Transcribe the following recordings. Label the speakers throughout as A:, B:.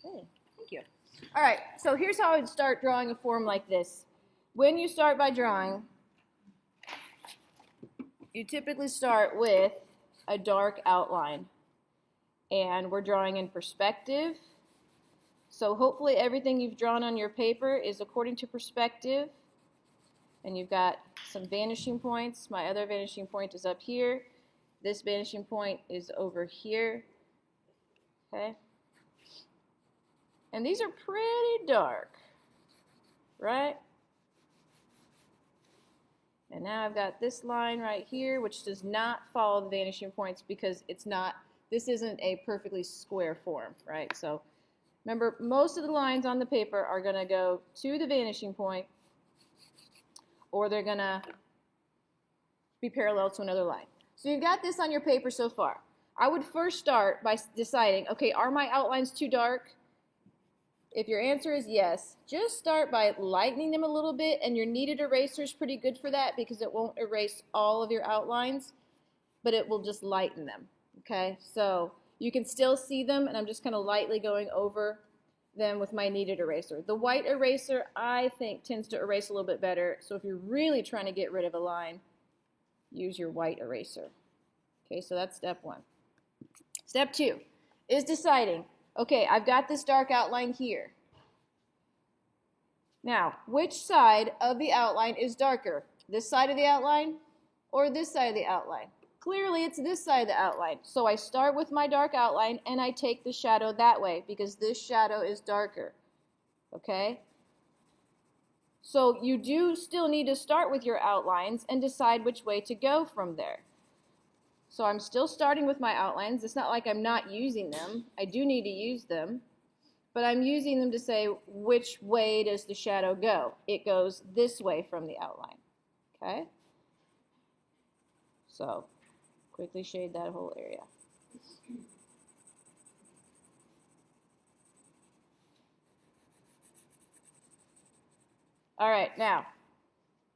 A: Okay, thank you. All right, so here's how I'd start drawing a form like this. When you start by drawing, you typically start with a dark outline. And we're drawing in perspective. So hopefully everything you've drawn on your paper is according to perspective. And you've got some vanishing points. My other vanishing point is up here. This vanishing point is over here. Okay? And these are pretty dark, right? And now I've got this line right here, which does not follow the vanishing points because this isn't a perfectly square form, right? So remember, most of the lines on the paper are going to go to the vanishing point, or they're going to be parallel to another line. So you've got this on your paper so far. I would first start by deciding, okay, are my outlines too dark? If your answer is yes, just start by lightening them a little bit, and your kneaded eraser is pretty good for that because it won't erase all of your outlines, but it will just lighten them, okay? So you can still see them, and I'm just kind of lightly going over them with my kneaded eraser. The white eraser, I think, tends to erase a little bit better, so if you're really trying to get rid of a line, use your white eraser. Okay, so that's step one. Step two is deciding, okay, I've got this dark outline here. Now, which side of the outline is darker? This side of the outline or this side of the outline? Clearly, it's this side of the outline. So I start with my dark outline and I take the shadow that way because this shadow is darker. Okay? So you do still need to start with your outlines and decide which way to go from there. So I'm still starting with my outlines. It's not like I'm not using them. I do need to use them. But I'm using them to say which way does the shadow go. It goes this way from the outline. Okay? So quickly shade that whole area. All right, now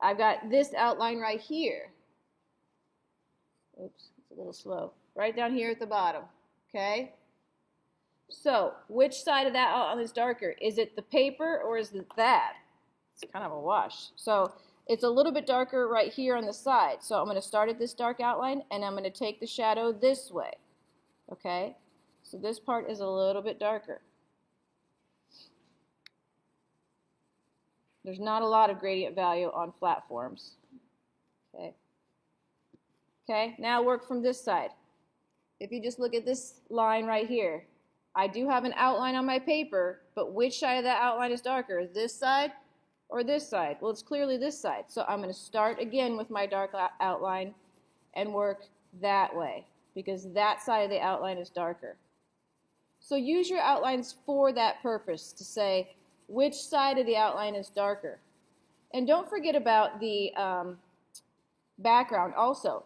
A: I've got this outline right here. Oops, it's a little slow. Right down here at the bottom, okay? So, which side of that outline is darker? Is it the paper or is it that? It's kind of a wash. So, it's a little bit darker right here on the side. So, I'm going to start at this dark outline and I'm going to take the shadow this way, okay? So, this part is a little bit darker. There's not a lot of gradient value on flat forms, okay? Okay, now work from this side. If you just look at this line right here, I do have an outline on my paper, but which side of that outline is darker? This side or this side? Well, it's clearly this side. So I'm going to start again with my dark outline and work that way because that side of the outline is darker. So use your outlines for that purpose to say which side of the outline is darker. And don't forget about the background also.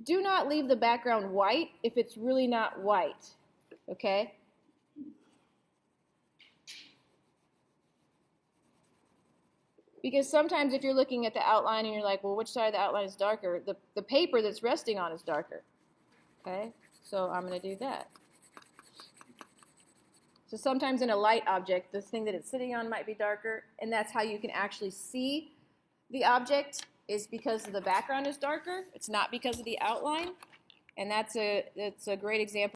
A: Do not leave the background white if it's really not white, okay? Because sometimes if you're looking at the outline and you're like, well, which side of the outline is darker? The paper that's resting on is darker, okay? So I'm going to do that. So sometimes in a light object, the thing that it's sitting on might be darker, and that's how you can actually see the object is because the background is darker. It's not because of the outline, and that's a great example.